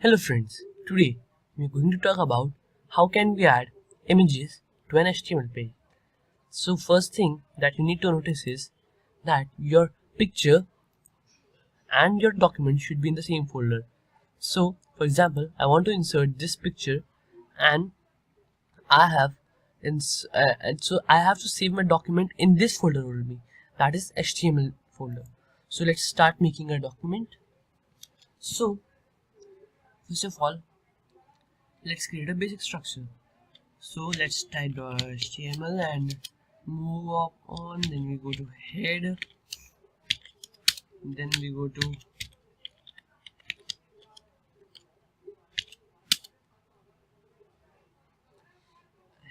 Hello friends, today we are going to talk about how can we add images to an HTML page. So first thing that you need to notice is that your picture and your document should be in the same folder. So for example, I want to insert this picture and I have and so I have to save my document in this folder only, that is HTML folder. So let's start making a document. So first of all, let's create a basic structure. So let's type .html and move up on, then we go to head, then we go to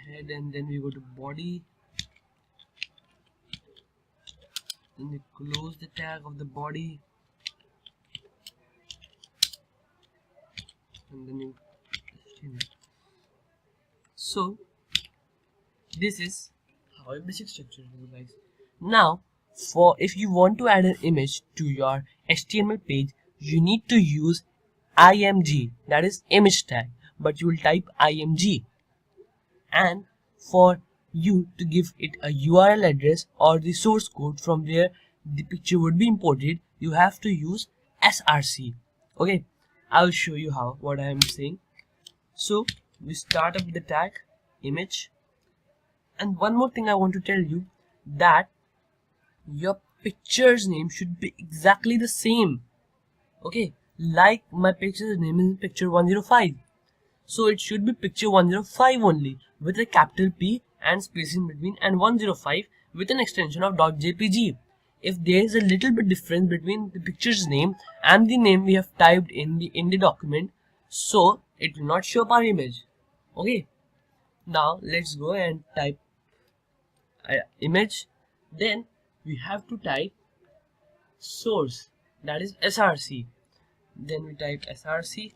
head, and then we go to body, then we close the tag of the body, and then you HTML. So this is how a basic structure looks like. Now for if you want to add an image to your HTML page, you need to use img, that is image tag, but you will type img. And for you to give it a URL address or the source code from where the picture would be imported, you have to use src. Okay, I'll show you how what I am saying. So we start up with the tag image, and one more thing I want to tell you, that your picture's name should be exactly the same. Okay, like my picture's name is picture 105, so it should be picture 105 only, with a capital P and space in between, and 105 with an extension of .jpg. If there is a little bit difference between the picture's name and the name we have typed in the document, so it will not show up our image. Okay, now let's go and type image, then we have to type source, that is src, then we type src.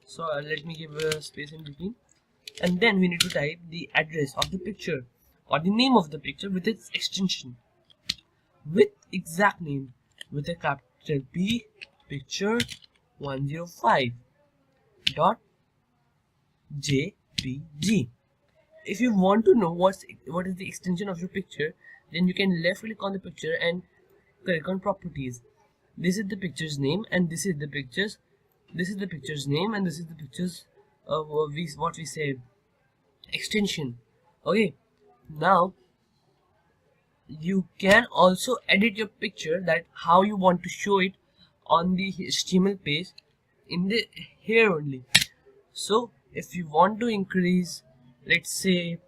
So let me give a space in between, and then we need to type the address of the picture or the name of the picture with its extension, with exact name, with a capital P, picture 105 dot jpg. If you want to know what is the extension of your picture, then you can left click on the picture and click on properties. This is the picture's name, and this is the picture's name, and this is the picture's what we say extension. Okay, now you can also edit your picture, that how you want to show it on the HTML page in the here only. So if you want to increase, let's say,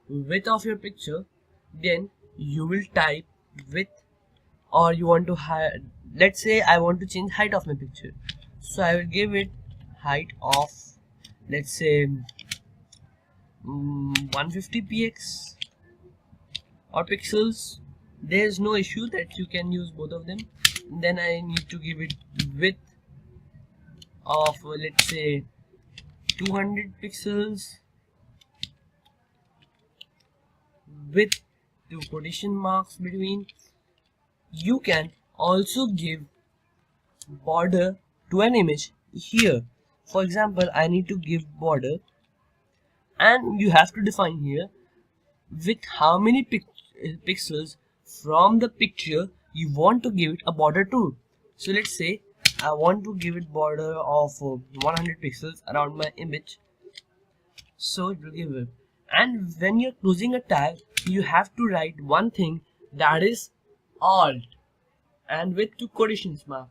width of your picture, then you will type width, or you want to let's say I want to change height of my picture, so I will give it height of, let's say, 150 px or pixels. There is no issue that you can use both of them. Then I need to give it width of, let's say, 200 pixels, with 2 quotation marks between. You can also give border to an image here. For example, I need to give border, and you have to define here with how many pixels from the picture you want to give it a border to. So let's say I want to give it border of 100 pixels around my image, so it will give it. And when you're closing a tag, you have to write one thing, that is alt, and with 2 quotations mark.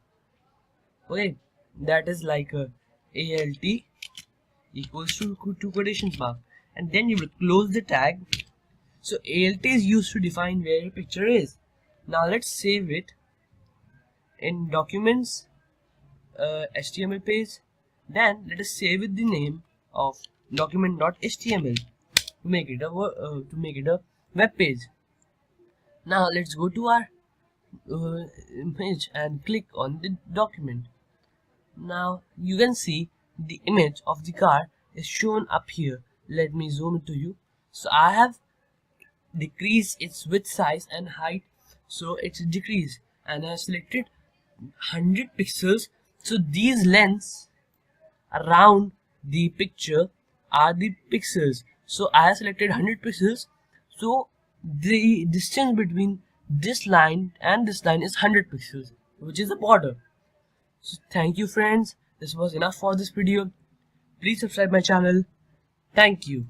Okay, that is like alt equals to 2 quotations mark, and then you will close the tag. So alt is used to define where your picture is. Now let's save it in documents, HTML page. Then let us save it the name of document.html to make it a web page. Now let's go to our image and click on the document. Now you can see the image of the car is shown up here. Let me zoom it to you. So I have decreased its width, size and height, so it's decreased, and I selected 100 pixels. So these lengths around the picture are the pixels. So I have selected 100 pixels, so the distance between this line and this line is 100 pixels, which is the border. So thank you friends, this was enough for this video. Please subscribe my channel. Thank you.